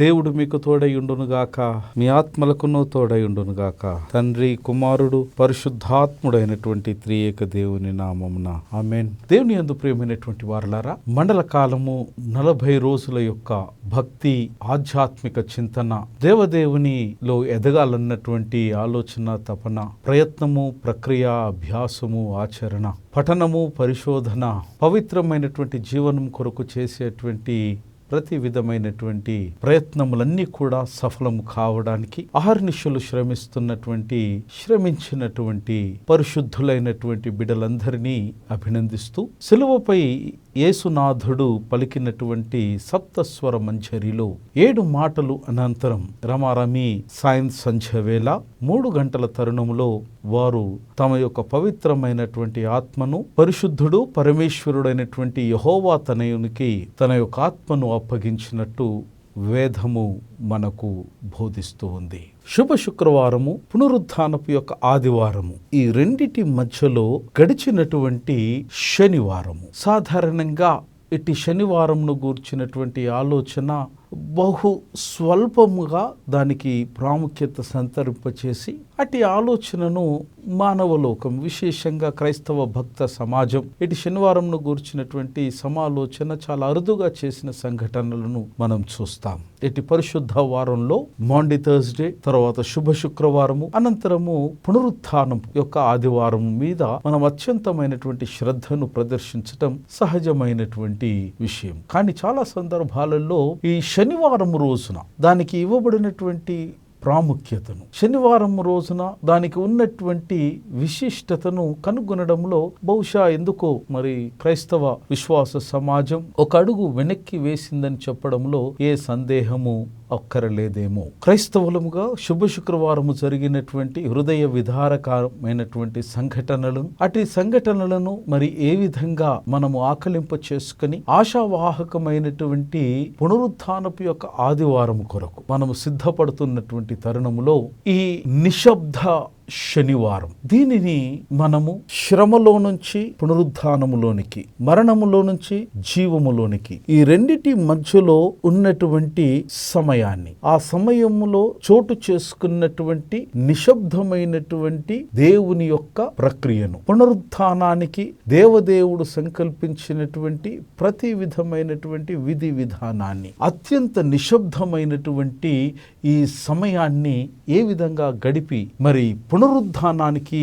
దేవుడు మీకు తోడయుండునుగాక, మీ ఆత్మలకును తోడయుండునుగాక. తండ్రి, కుమారుడు, పరిశుద్ధాత్ముడైనటువంటి త్రియేక దేవుని నామమున ఆమేన్. దేవుని యందు ప్రియమైనటువంటి వారలారా, మండల కాలము 40 రోజుల యొక్క భక్తి, ఆధ్యాత్మిక చింతన, దేవదేవునిలో ఎదగాలన్నటువంటి ఆలోచన, తపన, ప్రయత్నము, ప్రక్రియ, అభ్యాసము, ఆచరణ, పఠనము, పరిశోధన, పవిత్రమైనటువంటి జీవనం కొరకు చేసేటువంటి ప్రతి విధమైనటువంటి ప్రయత్నములన్నీ కూడా సఫలము కావడానికి అహర్నిశలు శ్రమించినటువంటి పరిశుద్ధులైనటువంటి బిడ్డలందరినీ అభినందిస్తూ, సిలువపై యేసునాథుడు పలికినటువంటి సప్తస్వర మంజరిలో 7 మాటలు అనంతరం రమారమి సాయం సంధ్య వేళ 3 గంటల తరుణంలో వారు తమ యొక్క పవిత్రమైనటువంటి ఆత్మను పరిశుద్ధుడు, పరమేశ్వరుడైనటువంటి యెహోవా తనయునికి తన యొక్క ఆత్మను అప్పగించినట్టు వేదము మనకు బోధిస్తూ ఉంది. శుభ శుక్రవారము, పునరుత్థానపు యొక్క ఆదివారము, ఈ రెండిటి మధ్యలో గడిచినటువంటి శనివారము. సాధారణంగా ఇటు శనివారంను గూర్చినటువంటి ఆలోచన బహు స్వల్పముగా దానికి ప్రాముఖ్యత సంతరింపచేసి అటు ఆలోచనను మానవలోకం, విశేషంగా క్రైస్తవ భక్త సమాజం ఇటు శనివారంను గూర్చినటువంటి సమాలోచన చాలా అరుదుగా చేసిన సంఘటనలను మనం చూస్తాం. ఇటు పరిశుద్ధ వారంలో మాండీ థర్స్డే, తర్వాత శుభ శుక్రవారము, అనంతరము పునరుత్థానం యొక్క ఆదివారం మీద మనం అత్యంతమైనటువంటి శ్రద్ధను ప్రదర్శించటం సహజమైనటువంటి విషయం. కానీ చాలా సందర్భాలలో ఈ శనివారం రోజున దానికి ఇవ్వబడినటువంటి ప్రాముఖ్యతను, శనివారం రోజున దానికి ఉన్నటువంటి విశిష్టతను కనుగొనడంలో బహుశా ఎందుకో మరి క్రైస్తవ విశ్వాస సమాజం ఒక అడుగు వెనక్కి వేసిందని చెప్పడంలో ఏ సందేహము అక్కరలేదేమో. క్రైస్తవులముగా శుభ శుక్రవారము జరిగినటువంటి హృదయ విదారకమైనటువంటి సంఘటనలను, అటు సంఘటనలను మరి ఏ విధంగా మనము ఆకలింప చేసుకుని ఆశావాహకమైనటువంటి పునరుత్థానపు యొక్క ఆదివారం కొరకు మనము సిద్ధపడుతున్నటువంటి తరుణములో ఈ నిశ్శబ్ద శనివారం, దీనిని మనము శ్రమలో నుంచి పునరుత్థానములోనికి, మరణములో నుంచి జీవములోనికి, ఈ రెండిటి మధ్యలో ఉన్నటువంటి సమయాన్ని, ఆ సమయములో చోటు చేసుకున్నటువంటి నిశ్శబ్దమైనటువంటి దేవుని యొక్క ప్రక్రియను, పునరుత్థానానికి దేవదేవుడు సంకల్పించినటువంటి ప్రతి విధమైనటువంటి విధి విధానాన్ని, అత్యంత నిశ్శబ్దమైనటువంటి ఈ సమయాన్ని ఏ విధంగా గడిపి మరి పునరుద్ధానానికి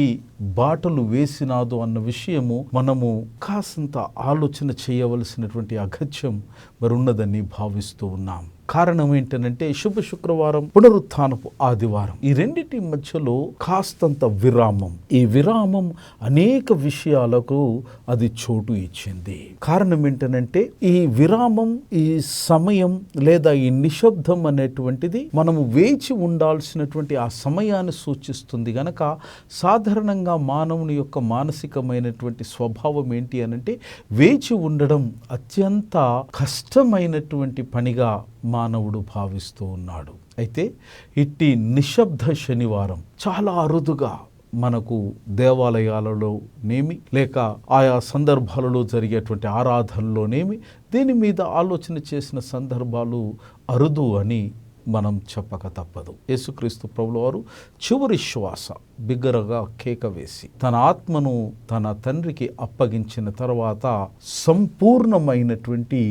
బాటలు వేసినాదు అన్న విషయము మనము కాసంత ఆలోచన చేయవలసినటువంటి అగత్యం మరున్నదని భావిస్తూ ఉన్నాం. కారణం ఏంటనంటే శుభ శుక్రవారం, పునరుత్థానపు ఆదివారం, ఈ రెండిటి మధ్యలో కాస్తంత విరామం. ఈ విరామం అనేక విషయాలకు అది చోటు ఇచ్చింది. కారణం ఏంటనంటే ఈ విరామం, ఈ సమయం లేదా ఈ నిశ్శబ్దం అనేటువంటిది మనము వేచి ఉండాల్సినటువంటి ఆ సమయాన్ని సూచిస్తుంది గనక సాధారణంగా మానవుని యొక్క మానసికమైనటువంటి స్వభావం ఏంటి అనంటే వేచి ఉండడం అత్యంత కష్టమైనటువంటి పనిగా మానవుడు భావిస్తూ ఉన్నాడు. అయితే ఇట్టి నిశ్శబ్ద శనివారం చాలా అరుదుగా మనకు దేవాలయాలలోనేమి లేక ఆయా సందర్భాలలో జరిగేటువంటి ఆరాధనలోనేమి దీని మీద ఆలోచన చేసిన సందర్భాలు అరుదు అని మనం చెప్పక తప్పదు. యేసుక్రీస్తు ప్రభుల వారు చివరి శ్వాస బిగ్గరగా కేక వేసి తన ఆత్మను తన తండ్రికి అప్పగించిన తర్వాత సంపూర్ణమైనటువంటి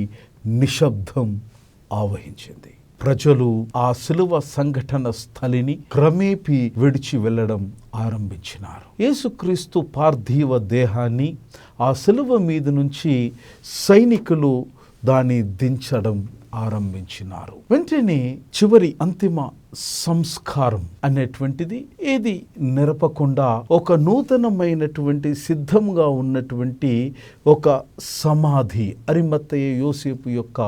నిశ్శబ్దం ఆవహించింది. ప్రజలు ఆ సిలువ సంఘటన స్థలిని క్రమేపీ విడిచి వెళ్ళడం ఆరంభించినారు. యేసుక్రీస్తు పార్థివ దేహాన్ని ఆ సిలువ మీద నుంచి సైనికులు దాన్ని దించడం ఆరంభించినారు. వెంటనే చివరి అంతిమ సంస్కారం అనేటువంటిది ఏది నెరపకుండా ఒక నూతనమైనటువంటి సిద్ధంగా ఉన్నటువంటి ఒక సమాధి, అరిమత్తయి యోసేపు యొక్క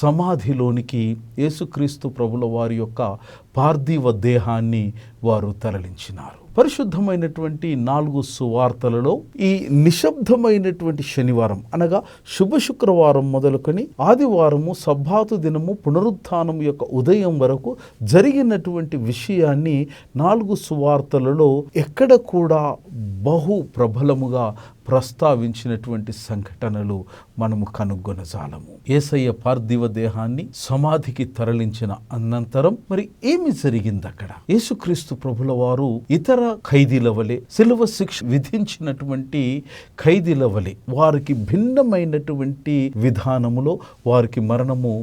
సమాధిలోనికి యేసుక్రీస్తు ప్రభుల వారి యొక్క పార్థివ దేహాన్ని వారు తరలించినారు. పరిశుద్ధమైనటువంటి 4 సువార్తలలో ఈ నిశ్శబ్దమైనటువంటి శనివారం అనగా శుభ శుక్రవారం మొదలుకొని ఆదివారము, సబ్బాతు దినము, పునరుత్థానం యొక్క ఉదయం వరకు జరిగినటువంటి విషయాన్ని 4 సువార్తలలో ఎక్కడ కూడా బహు ప్రబలముగా ప్రస్తావించినటువంటి సంఘటనలు మనము కనుగొనజాలము. యేసయ్య పార్థివ దేహాన్ని సమాధికి తరలించిన అనంతరం మరి ఏమి జరిగింది అక్కడ? యేసుక్రీస్తు ప్రభుల వారు ఇతర ఖైదీల వలె, సిలువ శిక్ష విధించినటువంటి ఖైదీల వలె వారికి భిన్నమైనటువంటి విధానములో వారికి మరణము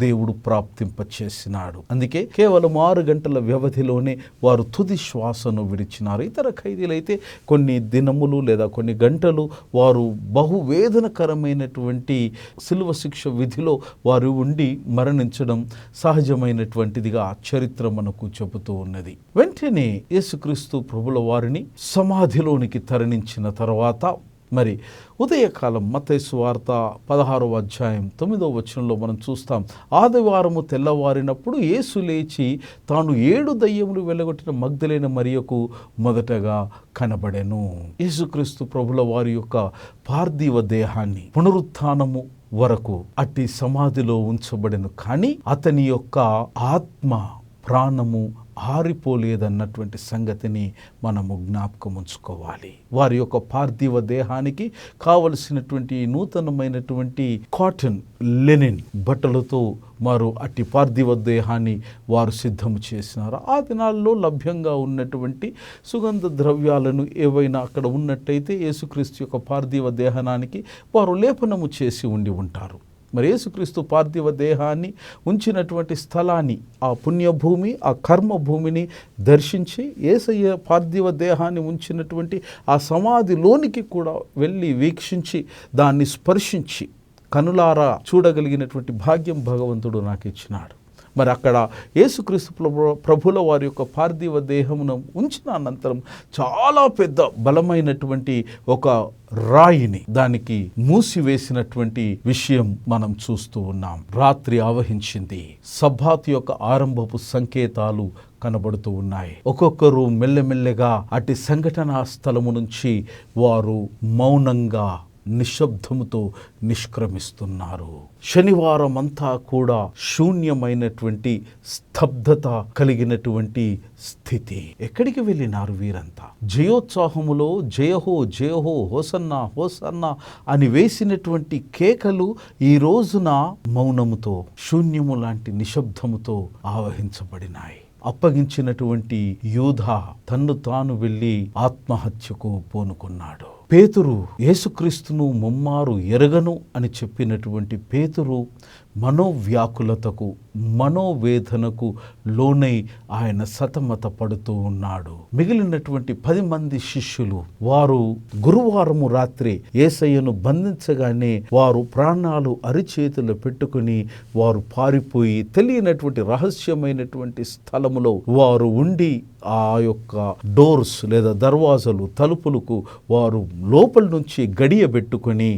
దేవుడు ప్రాప్తింపచేసినాడు. అందుకే కేవలం 6 గంటల వ్యవధిలోనే వారు తుది శ్వాసను విడిచినారు. ఇతర ఖైదీలైతే కొన్ని దినములు లేదా కొన్ని గంటలు వారు బహువేదనకరమైనటువంటి సిలువ శిక్ష విధిలో వారు ఉండి మరణించడం సహజమైనటువంటిదిగా చరిత్ర మనకు చెబుతూ ఉన్నది. వెంటనే యేసుక్రీస్తు ప్రభుల వారిని సమాధిలోనికి తరలించిన తర్వాత మరి ఉదయకాలం మత్తయి సువార్త 16వ అధ్యాయం 9వ వచనంలో మనం చూస్తాం. ఆదివారము తెల్లవారినప్పుడు యేసు లేచి తాను 7 దయ్యములు వెళ్ళగొట్టిన మగ్దలేన మరియకు మొదటగా కనబడెను. యేసుక్రీస్తు ప్రభుల వారి యొక్క పార్థివ దేహాన్ని పునరుత్థానము వరకు అట్టి సమాధిలో ఉంచబడెను. కానీ అతని యొక్క ఆత్మ ప్రాణము ఆరిపోలేదన్నటువంటి సంగతిని మనము జ్ఞాపకం ఉంచుకోవాలి. వారి యొక్క పార్థివ దేహానికి కావలసినటువంటి నూతనమైనటువంటి కాటన్, లెనిన్ బట్టలతో వారు అట్టి పార్థివ దేహాన్ని వారు సిద్ధము చేసినారు. ఆ దినాల్లో లభ్యంగా ఉన్నటువంటి సుగంధ ద్రవ్యాలను ఏవైనా అక్కడ ఉన్నట్టయితే యేసుక్రీస్తు యొక్క పార్థివ దేహానికి వారు లేపనము చేసి ఉండి ఉంటారు. మరి యేసుక్రీస్తు పార్థివ దేహాన్ని ఉంచినటువంటి స్థలాన్ని, ఆ పుణ్యభూమి, ఆ కర్మభూమిని దర్శించి యేసయ్య పార్థివ దేహాన్ని ఉంచినటువంటి ఆ సమాధిలోనికి కూడా వెళ్ళి వీక్షించి దాన్ని స్పర్శించి కనులారా చూడగలిగినటువంటి భాగ్యం భగవంతుడు నాకు ఇచ్చినాడు. మరి అక్కడ యేసుక్రీస్తు ప్రభుల వారి యొక్క పార్థివ దేహమును ఉంచిన అనంతరం చాలా పెద్ద బలమైనటువంటి ఒక రాయిని దానికి మూసివేసినటువంటి విషయం మనం చూస్తూ ఉన్నాం. రాత్రి ఆవహించింది. సబ్బాతు యొక్క ఆరంభపు సంకేతాలు కనబడుతూ ఉన్నాయి. ఒక్కొక్కరు మెల్లమెల్లగా అట్టి సంఘటనా స్థలము నుంచి వారు మౌనంగా నిశ్శబ్దముతో నిష్క్రమిస్తున్నారు. శనివారం అంతా కూడా శూన్యమైనటువంటి స్తబ్దత కలిగినటువంటి స్థితి. ఎక్కడికి వెళ్ళినారు వీరంతా? జయోత్సాహములో జయహో జయహో హోసన్నా హోసన్నా అని వేసినటువంటి కేకలు ఈ రోజున మౌనముతో, శూన్యము లాంటి నిశ్శబ్దముతో ఆవహించబడినాయి. అప్పగించినటువంటి యూదా తన్ను తాను వెళ్ళి ఆత్మహత్యకు పూనుకున్నాడు. పేతురు యేసుక్రీస్తును ముమ్మారు ఎరగను అని చెప్పినటువంటి పేతురు మనోవ్యాకులతకు, మనోవేదనకు లోనై ఆయన సతమత పడుతూ ఉన్నాడు. మిగిలినటువంటి 10 మంది శిష్యులు వారు గురువారము రాత్రి యేసయ్యను బంధించగానే వారు ప్రాణాలు అరిచేతులు పెట్టుకుని వారు పారిపోయి తెలియనటువంటి రహస్యమైనటువంటి స్థలములో వారు ఉండి ఆ యొక్క డోర్స్ లేదా దర్వాజలు, తలుపులకు వారు లోపల నుంచి గడియబెట్టుకొని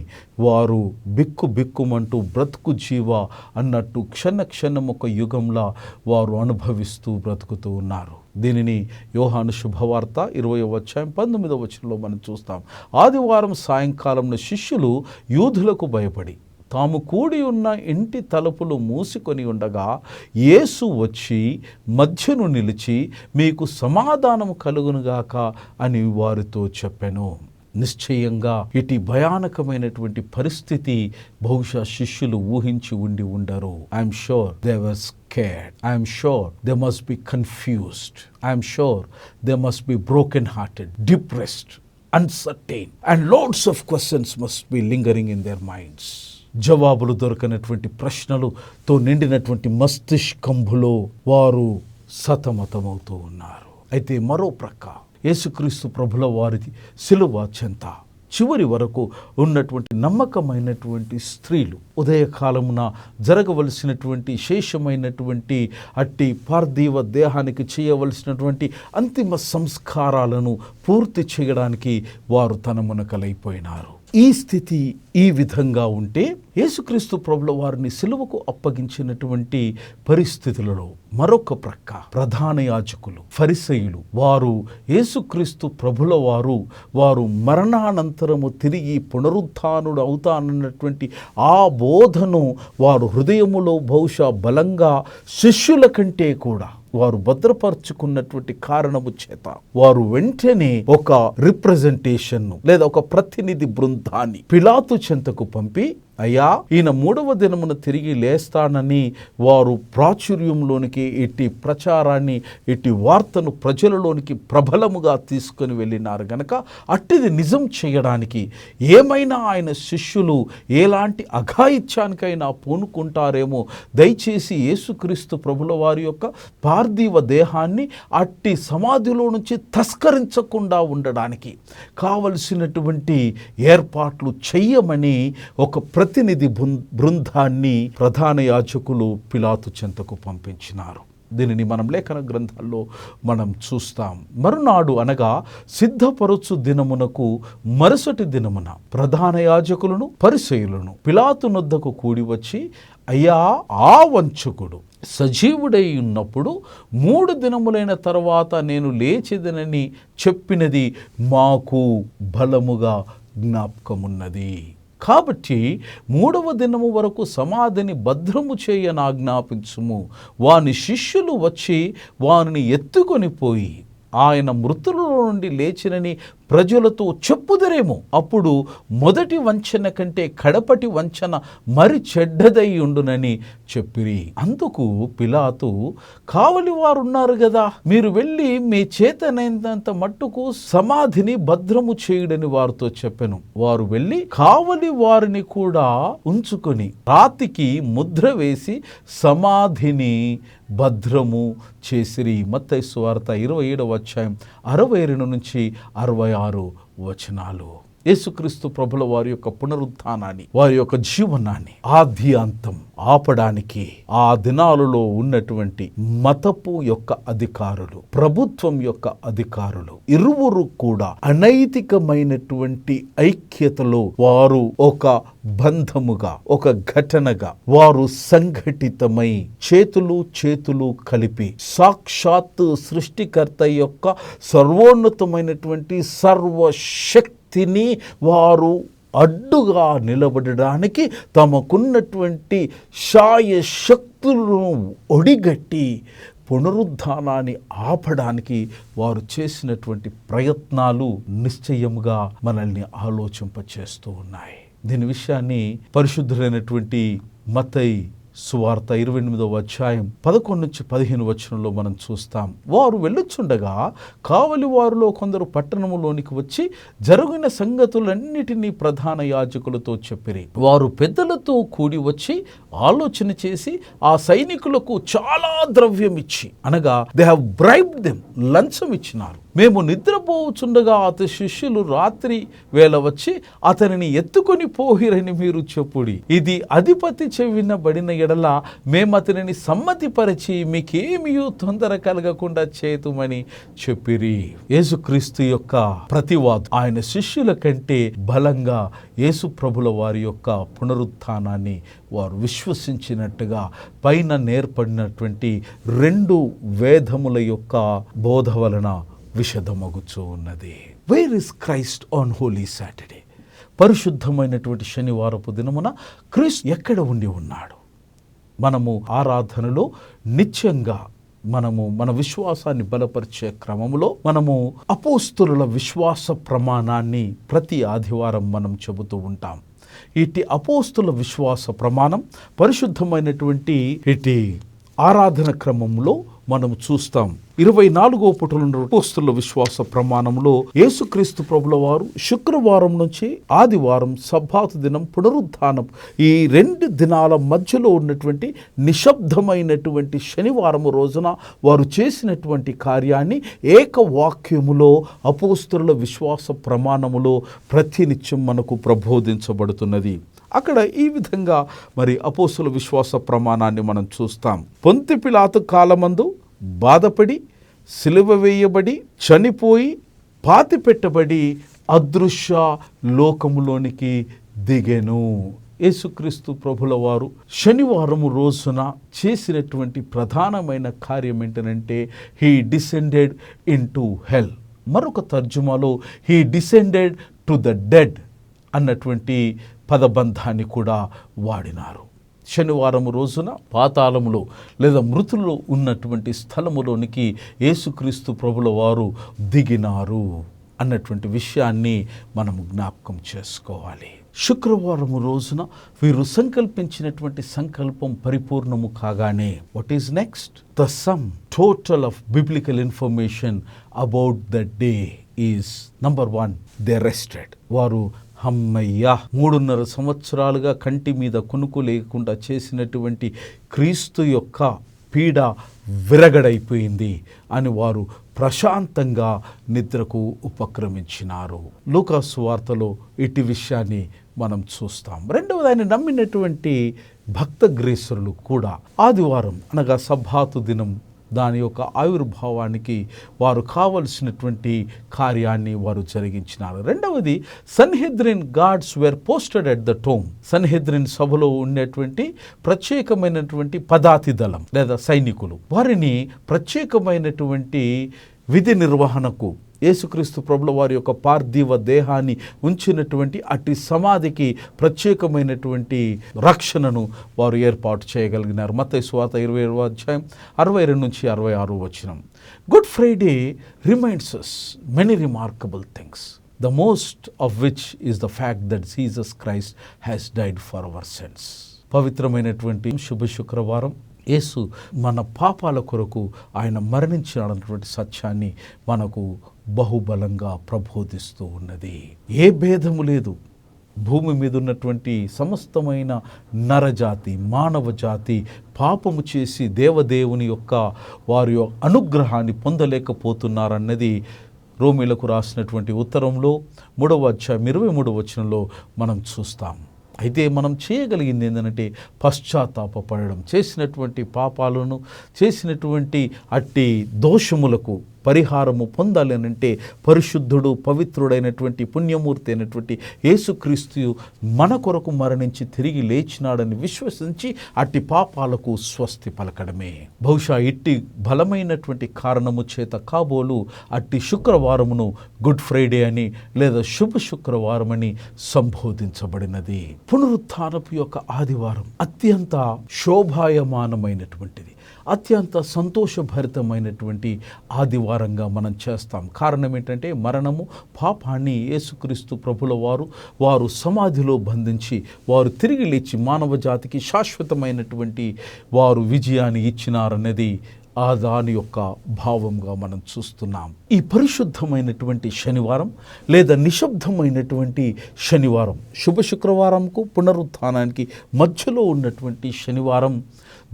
వారు బిక్కు బిక్కుమంటూ బ్రతుకు జీవ అన్నట్టు క్షణ క్షణం ఒక యుగంలా వారు అనుభవిస్తూ బ్రతుకుతూ ఉన్నారు. దీనిని యోహాను శుభవార్త 20వ అధ్యాయం 19వ వచనంలో మనం చూస్తాం. ఆదివారం సాయంకాలంలో శిష్యులు యూదులకు భయపడి తాము కూడి ఉన్న ఇంటి తలుపులు మూసుకొని ఉండగా యేసు వచ్చి మధ్యను నిలిచి మీకు సమాధానము కలుగునుగాక అని వారితో చెప్పెను. నిశ్చయంగా ఇటు భయానకమైనటువంటి పరిస్థితి బహుశా శిష్యులు ఊహించి ఉండి ఉండరు. I'm sure they were scared. I'm sure they must be confused. I'm sure they must be broken hearted, depressed, uncertain and loads of questions must be lingering in there minds. జవాబులు దొరకనటువంటి ప్రశ్నలతో నిండినటువంటి మస్తిష్కంబులో వారు సతమతమవుతూ ఉన్నారు. అయితే మరో ప్రక్క యేసుక్రీస్తు ప్రభుల వారిది సిలువ చెంత చివరి వరకు ఉన్నటువంటి నమ్మకమైనటువంటి స్త్రీలు ఉదయకాలమున జరగవలసినటువంటి శేషమైనటువంటి అట్టి పార్థివ దేహానికి చేయవలసినటువంటి అంతిమ సంస్కారాలను పూర్తి చేయడానికి వారు తనమునకలైపోయినారు. ఈ స్థితి ఈ విధంగా ఉంటే యేసుక్రీస్తు ప్రభుల వారిని సిలువకు అప్పగించినటువంటి పరిస్థితులలో మరొక ప్రక్క ప్రధాన యాజకులు, ఫరిసయ్యులు వారు యేసుక్రీస్తు ప్రభుల వారు మరణానంతరము తిరిగి పునరుత్థానుడు అవుతానన్నటువంటి ఆ బోధను వారు హృదయములో బహుశా బలంగా శిష్యుల కంటే కూడా వారు భద్రపరుచుకున్నటువంటి కారణము చేత వారు వెంటనే ఒక రిప్రజెంటేషన్ లేదా ఒక ప్రతినిధి బృందాన్ని పిలాతు చెంతకు పంపి, అయ్యా, ఈయన 3వ దినమున తిరిగి లేస్తానని వారు ప్రాచుర్యంలోనికి ఇట్టి ప్రచారాన్ని, ఇట్టి వార్తను ప్రజలలోనికి ప్రబలముగా తీసుకొని వెళ్ళినారు గనక అట్టిది నిజం చేయడానికి ఏమైనా ఆయన శిష్యులు ఎలాంటి అఘాయిత్యానికైనా పూనుకుంటారేమో, దయచేసి యేసుక్రీస్తు ప్రభుల వారి యొక్క పార్థివ దేహాన్ని అట్టి సమాధిలో నుంచి తస్కరించకుండా ఉండడానికి కావలసినటువంటి ఏర్పాట్లు చెయ్యమని ఒక ప్రతినిధి బృందాన్ని ప్రధాన యాజకులు పిలాతు చెంతకు పంపించినారు. దీనిని మనం లేఖన గ్రంథాల్లో మనం చూస్తాం. మరునాడు అనగా సిద్ధపరచు దినమునకు మరుసటి దినమున ప్రధాన యాజకులను పరిసయ్యులను పిలాతు నొద్దకు కూడి వచ్చి, అయ్యా, ఆ వంచకుడు సజీవుడై ఉన్నప్పుడు 3 దినములైన తర్వాత నేను లేచెదనని చెప్పినది మాకు బలముగా జ్ఞాపకమున్నది. కాబట్టి 3వ దినము వరకు సమాధిని భద్రము చేయనాజ్ఞాపించుము. వాని శిష్యులు వచ్చి వానిని ఎత్తుకొని పోయి ఆయన మృతులలో నుండి లేచినని ప్రజలతో చెప్పుదరేమో. అప్పుడు మొదటి వంచన కంటే కడపటి వంచన మరి చెడ్డదై ఉండునని చెప్పిరి. అందుకు పిలాతు, కావలి వారు ఉన్నారు కదా, మీరు వెళ్ళి మీ చేతనైనంత మట్టుకు సమాధిని భద్రము చేయుడని వారితో చెప్పెను. వారు వెళ్ళి కావలి వారిని కూడా ఉంచుకొని రాతికి ముద్ర వేసి సమాధిని భద్రము చేసిరి. మత్తయి సువార్త 27వ అధ్యాయం 62 నుంచి 66 వచనాలు. యేసుక్రీస్తు ప్రభుల వారి యొక్క పునరుత్థానాన్ని, వారి యొక్క జీవనాన్ని ఆది అంతం ఆపడానికి ఆ దినాలలో ఉన్నటువంటి మతపు యొక్క అధికారులు, ప్రభుత్వం యొక్క అధికారులు ఇరువురు కూడా అనైతికమైనటువంటి ఐక్యతలో వారు ఒక బంధముగా, ఒక ఘటనగా వారు సంఘటితమై చేతులు కలిపి సాక్షాత్తు సృష్టికర్త యొక్క సర్వోన్నతమైనటువంటి సర్వశక్తిని వారు అడ్డుగా నిలబడడానికి తమకున్నటువంటి శాయశక్తులను ఒడిగట్టి పునరుద్ధానాన్ని ఆపడానికి వారు చేసినటువంటి ప్రయత్నాలు నిశ్చయముగా మనల్ని ఆలోచింపచేస్తూ ఉన్నాయి. దీని విషయాన్ని పరిశుద్ధులైనటువంటి మత్తయి సువార్త 28వ అధ్యాయం 11 నుంచి 15 వచనంలో మనం చూస్తాం. వారు వెళ్ళుచుండగా కావలి వారిలో కొందరు పట్టణములోనికి వచ్చి జరిగిన సంగతులన్నిటినీ ప్రధాన యాజకులతో చెప్పిరి. వారు పెద్దలతో కూడి వచ్చి ఆలోచన చేసి ఆ సైనికులకు చాలా ద్రవ్యం ఇచ్చి, అనగా దే హ్యావ్ బ్రైబ్డ్ దెమ్, లంచం ఇచ్చినారు. మేము నిద్రపోచుండగా అతని శిష్యులు రాత్రి వేళ వచ్చి అతనిని ఎత్తుకొని పోహిరని మీరు చెప్పుడి. ఇది అధిపతి చెవినబడిన ఎడల మేము అతనిని సమ్మతిపరిచి మీకేమీ తొందర కలగకుండా చేతుమని చెప్పిరి. యేసుక్రీస్తు యొక్క ప్రతివాదు ఆయన శిష్యుల కంటే బలంగా యేసు ప్రభుల వారి యొక్క పునరుత్థానాన్ని వారు విశ్వసించినట్టుగా పైన నేర్పడినటువంటి 2 వేదముల యొక్క బోధ వలన విషదమగుచూ ఉన్నది. Where is Christ on holy Saturday? పరిశుద్ధమైనటువంటి శనివారపు దినమున క్రీస్తు ఎక్కడ ఉండి ఉన్నాడు? మనము ఆరాధనలో నిత్యంగా మన విశ్వాసాన్ని బలపరిచే క్రమంలో మనము అపోస్తలుల విశ్వాస ప్రమాణాన్ని ప్రతి ఆదివారం మనం చెబుతూ ఉంటాం. ఇటు అపోస్తల విశ్వాస ప్రమాణం పరిశుద్ధమైనటువంటి ఇటు ఆరాధన క్రమంలో మనం చూస్తాం. 24వ పుటలో అపోస్తలుల విశ్వాస ప్రమాణంలో యేసుక్రీస్తు ప్రభుల వారు శుక్రవారం నుంచి ఆదివారం సబ్బాతు దినం పునరుద్ధానం, ఈ 2 దినాల మధ్యలో ఉన్నటువంటి నిశ్శబ్దమైనటువంటి శనివారం రోజున వారు చేసినటువంటి కార్యాన్ని ఏకవాక్యములో అపోస్తలుల విశ్వాస ప్రమాణములో ప్రతినిత్యం మనకు ప్రబోధించబడుతున్నది. అక్కడ ఈ విధంగా మరి అపోస్తలుల విశ్వాస ప్రమాణాన్ని మనం చూస్తాం. పొంతి పిలాతు కాలమందు బాధపడి సిలువ వేయబడి చనిపోయి పాతిపెట్టబడి అదృశ్య లోకములోనికి దిగెను. యేసుక్రీస్తు ప్రభుల వారు శనివారము రోజున చేసినటువంటి ప్రధానమైన కార్యం ఏంటంటే he descended into hell. మరొక తర్జుమాలో he descended to the dead అన్నటువంటి పదబంధాన్ని కూడా వాడినారు. శనివారం రోజున పాతాళములో లేదా మృతుల్లో ఉన్నటువంటి స్థలములోనికి యేసుక్రీస్తు ప్రభుల వారు దిగినారు అన్నటువంటి విషయాన్ని మనం జ్ఞాపకం చేసుకోవాలి. శుక్రవారం రోజున వీరు సంకల్పించినటువంటి సంకల్పం పరిపూర్ణము కాగానే what is next? The sum total of biblical information about the day is number 1, they rested. వారు అమ్మయ్యా 3.5 సంవత్సరాలుగా కంటి మీద కునుకు లేకుండా చేసినటువంటి క్రీస్తు యొక్క పీడ విరగడైపోయింది అని వారు ప్రశాంతంగా నిద్రకు ఉపక్రమించినారు. లూకా సువార్తలో ఇటు విషయాన్ని మనం చూస్తాం. రెండవది, ఆయన నమ్మినటువంటి భక్త గ్రేసరులు కూడా ఆదివారం అనగా సబ్బాతు దినం దాని యొక్క ఆవిర్భావానికి వారు కావలసినటువంటి కార్యాన్ని వారు జరిగించినారు. రెండవది, Sanhedrin guards were posted at the tomb. Sanhedrin సభలో ఉండేటువంటి ప్రత్యేకమైనటువంటి పదాతి దళం లేదా సైనికులు వారిని ప్రత్యేకమైనటువంటి విధి నిర్వహణకు యేసుక్రీస్తు ప్రభుల వారి యొక్క పార్థివ దేహాన్ని ఉంచినటువంటి అట్టి సమాధికి ప్రత్యేకమైనటువంటి రక్షణను వారు ఏర్పాటు చేయగలిగినారు. మత్తయి సువార్త 20వ అధ్యాయం 62-66 వచనం. Good Friday reminds us many remarkable things, the most of which is the fact that Jesus Christ has died for our sins. పవిత్రమైనటువంటి శుభ శుక్రవారం యేసు మన పాపాల కొరకు ఆయన మరణించినటువంటి సత్యాన్ని మనకు బహుబలంగా ప్రబోధిస్తూ ఉన్నది. ఏ భేదము లేదు. భూమి మీద ఉన్నటువంటి సమస్తమైన నరజాతి, మానవ జాతి పాపము చేసి దేవదేవుని యొక్క వారి అనుగ్రహాన్ని పొందలేకపోతున్నారన్నది రోమీలకు రాసినటువంటి ఉత్తరంలో 3వ అధ్యాయం 23వ వచనంలో మనం చూస్తాం. అయితే మనం చేయగలిగింది ఏంటంటే పశ్చాత్తాపపడడం, చేసినటువంటి పాపాలను, చేసినటువంటి అట్టి దోషములకు పరిహారము పొందాలి అని అంటే పరిశుద్ధుడు, పవిత్రుడైనటువంటి పుణ్యమూర్తి అయినటువంటి యేసుక్రీస్తు మన కొరకు మరణించి తిరిగి లేచినాడని విశ్వసించి అట్టి పాపాలకు స్వస్తి పలకడమే. బహుశా ఇట్టి బలమైనటువంటి కారణము చేత కాబోలు అట్టి శుక్రవారమును గుడ్ ఫ్రైడే అని లేదా శుభ శుక్రవారం అని సంబోధించబడినది. పునరుత్థానపు యొక్క ఆదివారం అత్యంత శోభాయమానమైనటువంటిది, అత్యంత సంతోషభరితమైనటువంటి ఆదివారంగా మనం చేస్తాం. కారణం ఏంటంటే మరణము, పాపాన్ని యేసుక్రీస్తు ప్రభుల వారు సమాధిలో బంధించి వారు తిరిగి లేచి మానవ జాతికి శాశ్వతమైనటువంటి వారు విజయాన్ని ఇచ్చినారన్నది ఆ దాని యొక్క భావంగా మనం చూస్తున్నాం. ఈ పరిశుద్ధమైనటువంటి శనివారం లేదా నిశ్శబ్దమైనటువంటి శనివారం, శుభ శుక్రవారంకు పునరుత్థానానికి మధ్యలో ఉన్నటువంటి శనివారం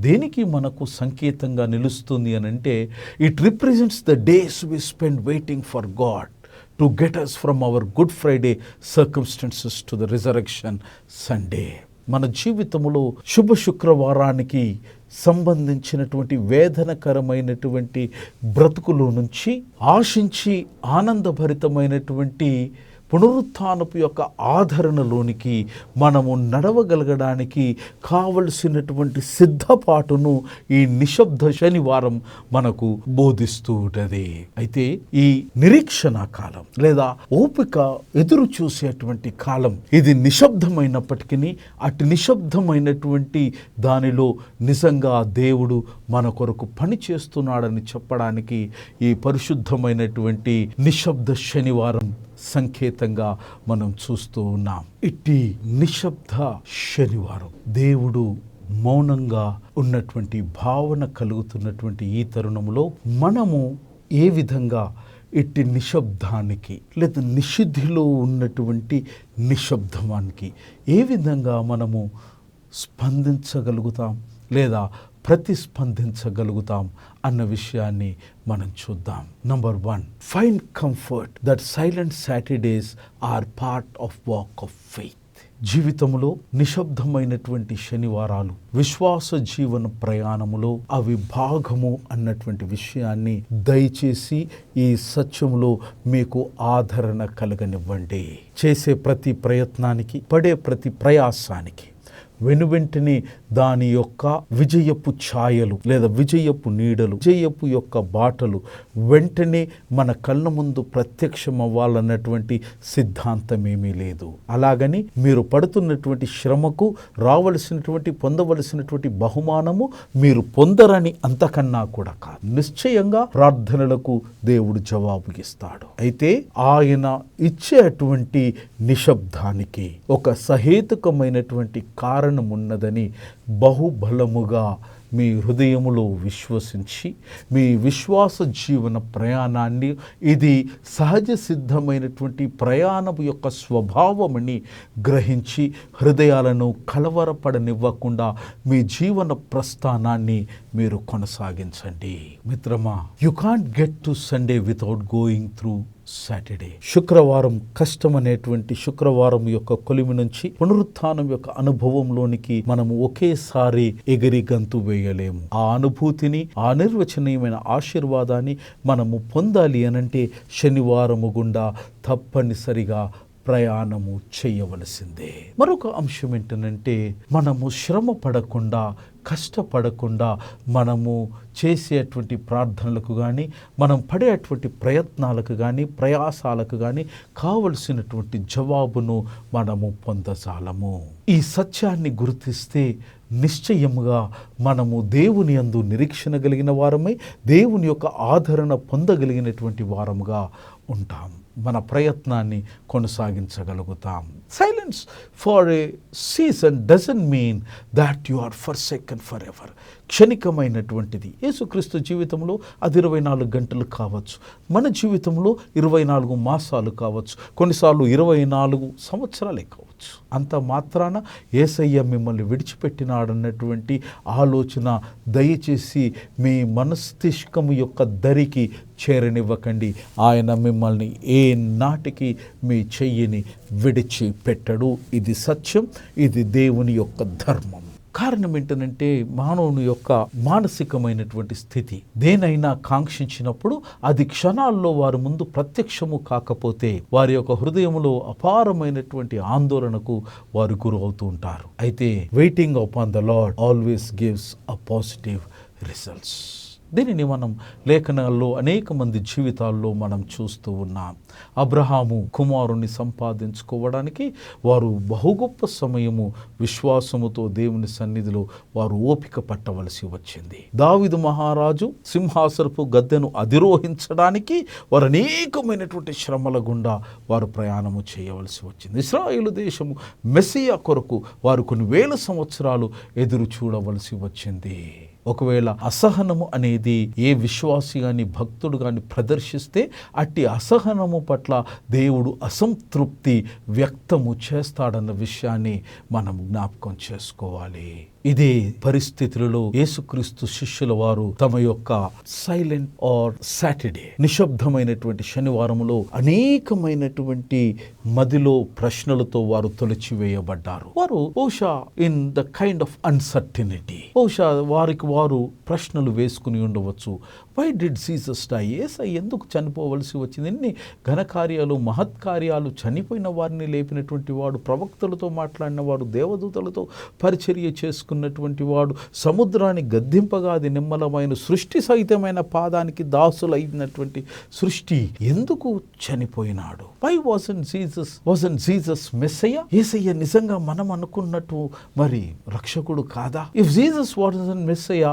దేనికి మనకు సంకేతంగా నిలుస్తుంది అని అంటే it represents the days we spend waiting for God to get us from our Good Friday circumstances to the resurrection Sunday. మన జీవితంలో శుభ శుక్రవారానికి సంబంధించినటువంటి వేదనకరమైనటువంటి బ్రతుకులో నుంచి ఆశించి ఆనందభరితమైనటువంటి పునరుత్థానపు యొక్క ఆదరణలోనికి మనము నడవగలగడానికి కావలసినటువంటి సిద్ధపాటును ఈ నిశ్శబ్ద శనివారం మనకు బోధిస్తూ ఉంటుంది. అయితే ఈ నిరీక్షణ కాలం లేదా ఓపిక ఎదురు చూసేటువంటి కాలం ఇది నిశ్శబ్దమైనప్పటికీ అటు నిశ్శబ్దమైనటువంటి దానిలో నిజంగా దేవుడు మన కొరకు పని చేస్తున్నాడని చెప్పడానికి ఈ పరిశుద్ధమైనటువంటి నిశ్శబ్ద శనివారం సంకేతంగా మనం చూస్తూ ఉన్నాం. ఇట్టి నిశ్శబ్ద శనివారం దేవుడు మౌనంగా ఉన్నటువంటి భావన కలుగుతున్నటువంటి ఈ తరుణంలో మనము ఏ విధంగా ఇట్టి నిశ్శబ్దానికి లేదా నిషిద్ధిలో ఉన్నటువంటి నిశ్శబ్దానికి ఏ విధంగా మనము స్పందించగలుగుతాం లేదా ప్రతిస్పందించగలుగుతాం అన్న విషయాన్ని మనం చూద్దాం. Number 1, find comfort that silent Saturdays are part of walk of faith. జీవితంలో నిశ్శబ్దమైనటువంటి శనివారాలు విశ్వాస జీవన ప్రయాణములో అవి భాగము అన్నటువంటి విషయాన్ని దయచేసి ఈ సత్యములో మీకు ఆదరణ కలగనివ్వండి. చేసే ప్రతి ప్రయత్నానికి, పడే ప్రతి ప్రయాసానికి వెనువెంటనే దాని యొక్క విజయపు ఛాయలు లేదా విజయపు నీడలు, విజయపు యొక్క బాటలు వెంటనే మన కళ్ళ ముందు ప్రత్యక్షమవ్వాలన్నటువంటి సిద్ధాంతం ఏమీ లేదు. అలాగని మీరు పడుతున్నటువంటి శ్రమకు రావలసినటువంటి పొందవలసినటువంటి బహుమానము మీరు పొందరని అంతకన్నా కూడా కాదు. నిశ్చయంగా ప్రార్థనలకు దేవుడు జవాబు ఇస్తాడు. అయితే ఆయన ఇచ్చేటువంటి నిశ్శబ్దానికి ఒక సహేతుకమైనటువంటి కారణం ఉన్నదని బహుబలముగా మీ హృదయములో విశ్వసించి మీ విశ్వాస జీవన ప్రయాణాన్ని ఇది సహజ సిద్ధమైనటువంటి ప్రయాణం యొక్క స్వభావమని గ్రహించి హృదయాలను కలవరపడనివ్వకుండా మీ జీవన ప్రస్థానాన్ని మీరు కొనసాగించండి. మిత్రమా, you can't get to Sunday without going through Saturday. శుక్రవారం కష్టం అనేటువంటి శుక్రవారం యొక్క కొలిమి నుంచి పునరుత్థానం యొక్క అనుభవంలోనికి మనము ఒకేసారి ఎగిరి గంతు వేయలేము. ఆ అనుభూతిని, ఆ నిర్వచనీయమైన ఆశీర్వాదాన్ని మనము పొందాలి అనంటే శనివారము గుండా తప్పనిసరిగా ప్రయాణము చేయవలసిందే. మరొక అంశం ఏంటంటే మనము శ్రమ పడకుండా, కష్టపడకుండా మనము చేసేటువంటి ప్రార్థనలకు కానీ, మనం పడేటువంటి ప్రయత్నాలకు కానీ, ప్రయాసాలకు కానీ కావలసినటువంటి జవాబును మనము పొందజాలము. ఈ సత్యాన్ని గుర్తిస్తే నిశ్చయముగా మనము దేవుని యందు నిరీక్షణ కలిగిన వారమై దేవుని యొక్క ఆదరణ పొందగలిగినటువంటి వారముగా ఉంటాం. మన ప్రయత్నాన్ని కొనసాగించగలుగుతాం. Silence for a season doesn't mean that you are forsaken forever. క్షణికమైనటువంటిది. యేసుక్రీస్తు జీవితంలో అది 24 గంటలు కావచ్చు, మన జీవితంలో 24 మాసాలు కావచ్చు, కొన్నిసార్లు 24 సంవత్సరాలే కావచ్చు. అంత మాత్రాన యేసయ్య మిమ్మల్ని విడిచిపెట్టినాడన్నటువంటి ఆలోచన దయచేసి మీ మనస్తిష్కము యొక్క దరికి చేరనివ్వకండి. ఆయన మిమ్మల్ని ఏ నాటికి మీ చెయ్యిని విడిచిపెట్టడు. ఇది సత్యం, ఇది దేవుని యొక్క ధర్మం. కారణం ఏంటంటే మానవుని యొక్క మానసికమైనటువంటి స్థితి. దేనైనా కాంక్షించినప్పుడు అది క్షణాల్లో వారి ముందు ప్రత్యక్షము కాకపోతే వారి యొక్క హృదయంలో అపారమైనటువంటి ఆందోళనకు వారు గురి అవుతూ ఉంటారు. అయితే waiting upon the lord always gives a positive results. దీనిని మనం లేఖనాల్లో అనేక మంది జీవితాల్లో మనం చూస్తూ ఉన్నాం. అబ్రహాము కుమారుని సంపాదించుకోవడానికి వారు బహు గొప్ప సమయము విశ్వాసముతో దేవుని సన్నిధిలో వారు ఓపిక పట్టవలసి వచ్చింది. దావీదు మహారాజు సింహాసనపు గద్దెను అధిరోహించడానికి వారు అనేకమైనటువంటి శ్రమల గుండా వారు ప్రయాణము చేయవలసి వచ్చింది. ఇశ్రాయేలు దేశము మెస్సియా కొరకు వారు కొన్ని వేల సంవత్సరాలు ఎదురు చూడవలసి వచ్చింది. ఒకవేళ అసహనము అనేది ఏ విశ్వాసి కానీ భక్తుడు కానీ ప్రదర్శిస్తే అట్టి అసహనము పట్ల దేవుడు అసంతృప్తి వ్యక్తము చేస్తాడన్న విషయాన్ని మనం జ్ఞాపకం చేసుకోవాలి. ఇదే పరిస్థితులలో యేసుక్రీస్తు శిష్యుల వారు తమ యొక్క సైలెంట్ ఆర్ సాటర్డే, నిశ్శబ్దమైనటువంటి శనివారములో అనేకమైనటువంటి మదిలో ప్రశ్నలతో వారు తొలచివేయబడ్డారు. వారు బహుశా in the kind of uncertainty, బహుశా వారికి వారు ప్రశ్నలు వేసుకుని ఉండవచ్చు. Why did Jesus die? యేసయ్య ఎందుకు చనిపోవలసి వచ్చింది? ఎన్ని ఘనకార్యాలు, మహత్కార్యాలు, చనిపోయిన వారిని లేపినటువంటి వాడు, ప్రవక్తలతో మాట్లాడిన వాడు, దేవదూతలతో పరిచర్య చేసుకున్నటువంటి వాడు, సముద్రాన్ని గద్దింపగా అది నిమ్మలమైన సృష్టి సహితమైన పాదానికి దాసులైనటువంటి సృష్టి ఎందుకు చనిపోయినాడు? Why wasn't Jesus Messiah? యేసయ్య నిజంగా మనం అనుకున్నట్టు మరి రక్షకుడు కాదా? If Jesus wasn't Messiah,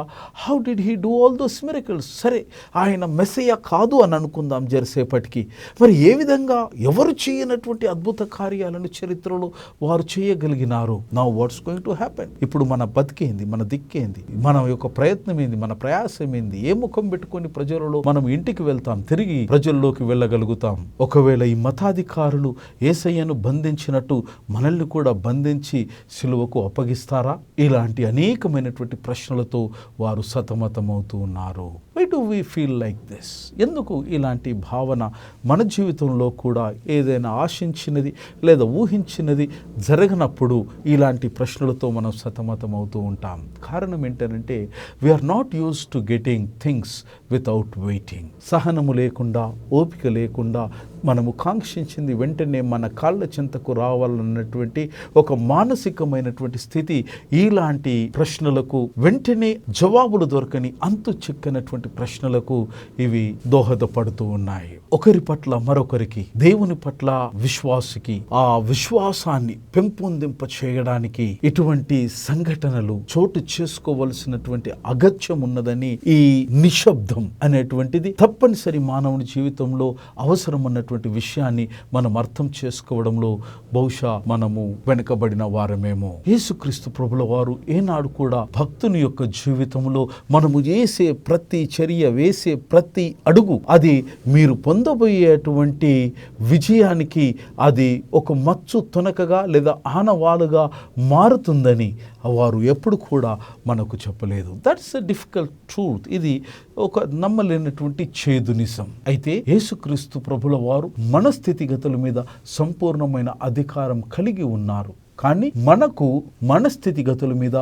how did he do all those miracles? సరే, ఆయన మెస్సయ్య కాదు అని అనుకుందాం జరసేపటికి. మరి ఏ విధంగా ఎవరు చేయనటువంటి అద్భుత కార్యాలను చరిత్రలో వారు చేయగలిగినారు? Now what's going to happen? ఇప్పుడు మన బతికేంది, మన దిక్కేంది, మన యొక్క ప్రయత్నం ఏంది, మన ప్రయాసం ఏంది? ఏ ముఖం పెట్టుకొని ప్రజలలో మనం ఇంటికి వెళ్తాం, తిరిగి ప్రజల్లోకి వెళ్ళగలుగుతాం? ఒకవేళ ఈ మతాధికారులు యేసయ్యను బంధించినట్టు మనల్ని కూడా బంధించి సిలువకు అప్పగిస్తారా? ఇలాంటి అనేకమైనటువంటి ప్రశ్నలతో వారు సతమతమవుతూ ఉన్నారు. Why do we feel like this? ఎందుకు ఇలాంటి భావన మన జీవితంలో కూడా ఏదైనా ఆశించినది లేదా ఊహించినది జరగనప్పుడు ఇలాంటి ప్రశ్నలతో మనం సతమతం అవుతూ ఉంటాం. కారణం ఏంటంటే we are not used to getting things without waiting. సహనము లేకుండా, ఓపిక లేకుండా మనము కాంక్షించింది వెంటనే మన కాళ్ళ చెంతకు రావాలన్నటువంటి ఒక మానసికమైనటువంటి స్థితి ఇలాంటి ప్రశ్నలకు, వెంటనే జవాబులు దొరకని అంతు చిక్కనటువంటి ప్రశ్నలకు ఇవి దోహదపడుతూ ఉన్నాయి. ఒకరి పట్ల మరొకరికి, దేవుని పట్ల విశ్వాసికి ఆ విశ్వాసాన్ని పెంపొందింప చేయడానికి ఇటువంటి సంఘటనలు చోటు చేసుకోవలసినటువంటి అగత్యం ఉన్నదని ఈ నిశ్శబ్దం అనేటువంటిది తప్పనిసరి మానవుని జీవితంలో అవసరం అన్నటువంటి విషయాన్ని మనం అర్థం చేసుకోవడంలో బహుశా మనము వెనుకబడిన వారమేమో. యేసుక్రీస్తు ప్రభుల వారు ఏనాడు కూడా భక్తుని యొక్క జీవితంలో మనము చేసే ప్రతి చర్య, వేసే ప్రతి అడుగు అది మీరు పొందబోయేటువంటి విజయానికి అది ఒక మచ్చు తునకగా లేదా ఆనవాలుగా మారుతుందని వారు ఎప్పుడు కూడా మనకు చెప్పలేదు. That's a difficult truth. ఇది ఒక నమ్మలేనటువంటి చేదు నిజం. అయితే యేసుక్రీస్తు ప్రభుల వారు మన స్థితిగతుల మీద సంపూర్ణమైన అధికారం కలిగి ఉన్నారు. కానీ మనకు మన స్థితిగతుల మీద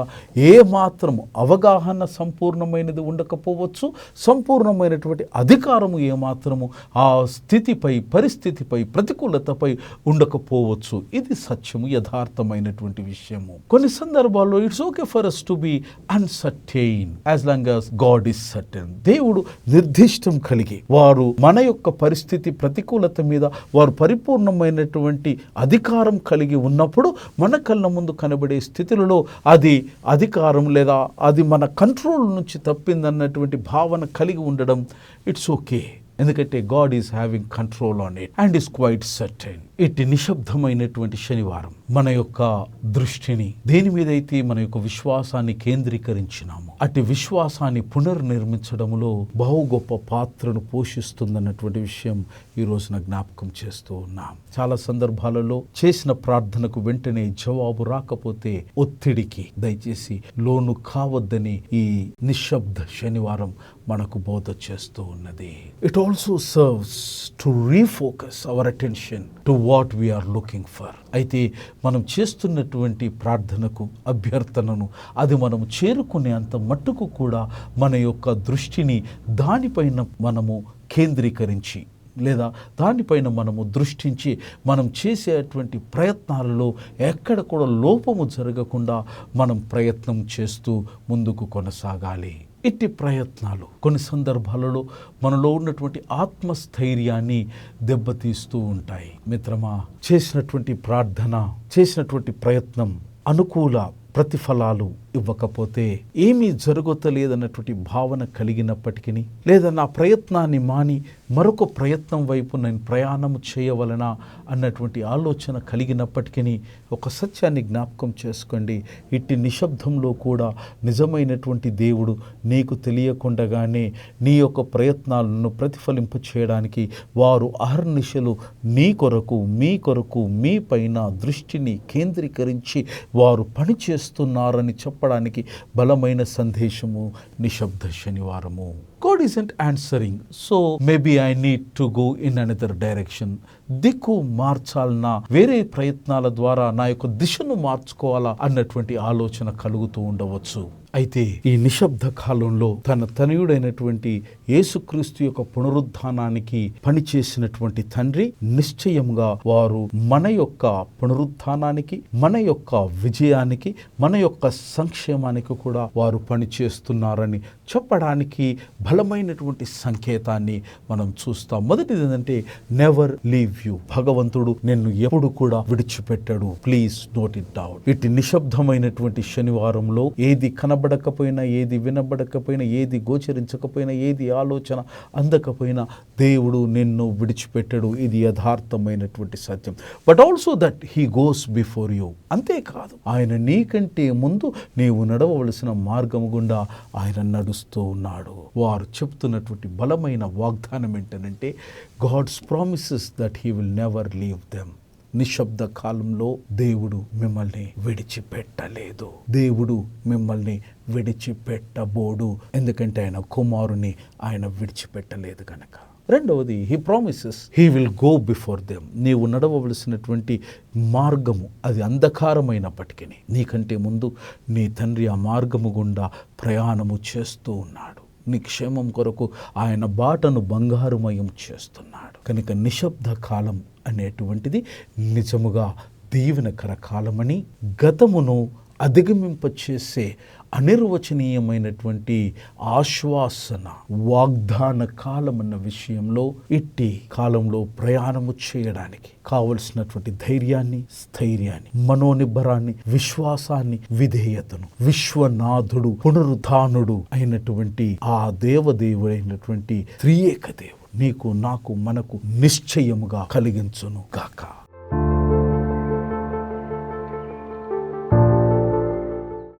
ఏమాత్రము అవగాహన సంపూర్ణమైనది ఉండకపోవచ్చు, సంపూర్ణమైనటువంటి అధికారము ఏమాత్రము ఆ స్థితిపై, పరిస్థితిపై, ప్రతికూలతపై ఉండకపోవచ్చు. ఇది సత్యము, యథార్థమైనటువంటి విషయము. కొన్ని సందర్భాల్లో it's okay for us to be uncertain as long as God is certain. దేవుడు నిర్దిష్టం కలిగి వారు మన యొక్క పరిస్థితి, ప్రతికూలత మీద వారు పరిపూర్ణమైనటువంటి అధికారం కలిగి ఉన్నప్పుడు మన కళ్ళ ముందు కనబడే స్థితులలో అది అధికారం లేదా అది మన కంట్రోల్ నుంచి తప్పిందన్నటువంటి భావన కలిగి ఉండడం ఇట్స్ ఓకే. ఎందుకంటే God is having control on it and is quite certain. ఇట్టి నిశ్శబ్దమైనటువంటి శనివారం మన యొక్క దృష్టిని దేని మీద అయితే మన యొక్క విశ్వాసాన్ని కేంద్రీకరించినాము అట్టి విశ్వాసాన్ని పునర్నిర్మించడంలో బహు గొప్ప పాత్రను పోషిస్తుందన్నటువంటి విషయం ఈ రోజున జ్ఞాపకం చేస్తూ ఉన్నాం. చాలా సందర్భాలలో చేసిన ప్రార్థనకు వెంటనే జవాబు రాకపోతే ఒత్తిడికి దయచేసి లోను కావద్దని ఈ నిశ్శబ్ద శనివారం మనకు బోధ చేస్తూ ఉన్నది. It also serves to refocus our attention to what we are looking for. అయితే మనం చేస్తున్నటువంటి ప్రార్థనకు, అభ్యర్థనను అది మనం చేరుకునే అంత మట్టుకు కూడా మన యొక్క దృష్టిని దానిపైన మనము కేంద్రీకరించి లేదా దానిపైన మనము దృష్టించి మనం చేసేటువంటి ప్రయత్నాలలో ఎక్కడ కూడా లోపము జరగకుండా మనం ప్రయత్నం చేస్తూ ముందుకు కొనసాగాలి. ఇట్టి ప్రయత్నాలు కొన్ని సందర్భాలలో మనలో ఉన్నటువంటి ఆత్మస్థైర్యాన్ని దెబ్బతీస్తూ ఉంటాయి. మిత్రమా, చేసినటువంటి ప్రార్థన, చేసినటువంటి ప్రయత్నం అనుకూల ప్రతిఫలాలు ఇవ్వకపోతే ఏమీ జరగలేదన్నటువంటి భావన కలిగినప్పటికీ, లేదా నా ప్రయత్నాన్ని మాని మరొక ప్రయత్నం వైపు నేను ప్రయాణం చేయవలనా అన్నటువంటి ఆలోచన కలిగినప్పటికీ ఒక సత్యాన్ని జ్ఞాపకం చేసుకోండి. ఇట్టి నిశ్శబ్దంలో కూడా నిజమైనటువంటి దేవుడు నీకు తెలియకుండగానే నీ యొక్క ప్రయత్నాలను ప్రతిఫలింప చేయడానికి వారు అహర్నిశలు నీ కొరకు, మీ కొరకు, మీ పైన దృష్టిని కేంద్రీకరించి వారు పనిచేస్తున్నారని చెప్పడానికి బలమైన సందేశము నిశ్శబ్ద శనివారము. God isn't answering, so maybe I need to go in another direction. దిక్కు మార్చాలన్నా, వేరే ప్రయత్నాల ద్వారా నా యొక్క దిశను మార్చుకోవాలా అన్నటువంటి ఆలోచన కలుగుతూ ఉండవచ్చు. అయితే ఈ నిశ్శబ్ద కాలంలో తన తనయుడైనటువంటి యేసుక్రీస్తు యొక్క పునరుద్ధానానికి పనిచేసినటువంటి తండ్రి నిశ్చయంగా వారు మన యొక్క పునరుద్ధానానికి, మన యొక్క విజయానికి, మన యొక్క సంక్షేమానికి కూడా వారు పనిచేస్తున్నారని చెప్పడానికి బలమైనటువంటి సంకేతాన్ని మనం చూస్తాం. మొదటిది ఏంటంటే నెవర్ లీవ్ యూ. భగవంతుడు నిన్ను ఎప్పుడు కూడా విడిచిపెట్టాడు. Please note it down. ఇటు నిశ్శబ్దమైనటువంటి శనివారంలో ఏది కనబడకపోయినా, ఏది వినబడకపోయినా, ఏది గోచరించకపోయినా, ఏది ఆలోచన అందకపోయినా దేవుడు నిన్ను విడిచిపెట్టాడు. ఇది యథార్థమైనటువంటి సత్యం. But also that he goes before you. అంతేకాదు, ఆయన నీకంటే ముందు నీవు నడవవలసిన మార్గము గుండా ఆయన నడుస్తూ ఉన్నాడు. వారు చెప్తున్నటువంటి బలమైన వాగ్దానం ఏంటంటే God's promises that he will never leave them. నిశ్శబ్ద కాలంలో దేవుడు మిమ్మల్ని విడిచిపెట్టలేదు. దేవుడు మిమ్మల్ని విడిచిపెట్టబోడు. ఎందుకంటే ఆయన కుమారుని ఆయన విడిచిపెట్టలేదు కనుక. రెండవది, he promises he will go before them. నీవు నడవవలసినటువంటి మార్గము అది అంధకారమైనప్పటికీ నీకంటే ముందు నీ తండ్రి ఆ మార్గము గుండా ప్రయాణము చేస్తూ ఉన్నాడు. నీ క్షేమం కొరకు ఆయన బాటను బంగారుమయం చేస్తున్నాడు. కనుక నిశ్శబ్ద కాలం అనేటువంటిది నిజముగా దీవెనకర కాలమని, గతమును అధిగమింపచేసే అనిర్వచనీయమైనటువంటి ఆశ్వాసన వాగ్దాన కాలం అన్న విషయంలో ఇట్టి కాలంలో ప్రయాణము చేయడానికి కావలసినటువంటి ధైర్యాన్ని, స్థైర్యాన్ని, మనోనిబ్బరాన్ని, విశ్వాసాన్ని, విధేయతను విశ్వనాథుడు పునరుద్ధానుడు అయినటువంటి ఆ దేవదేవుడైనటువంటి త్రియేక దేవుడు నీకు, నాకు, మనకు నిశ్చయముగా కలిగించును గాక.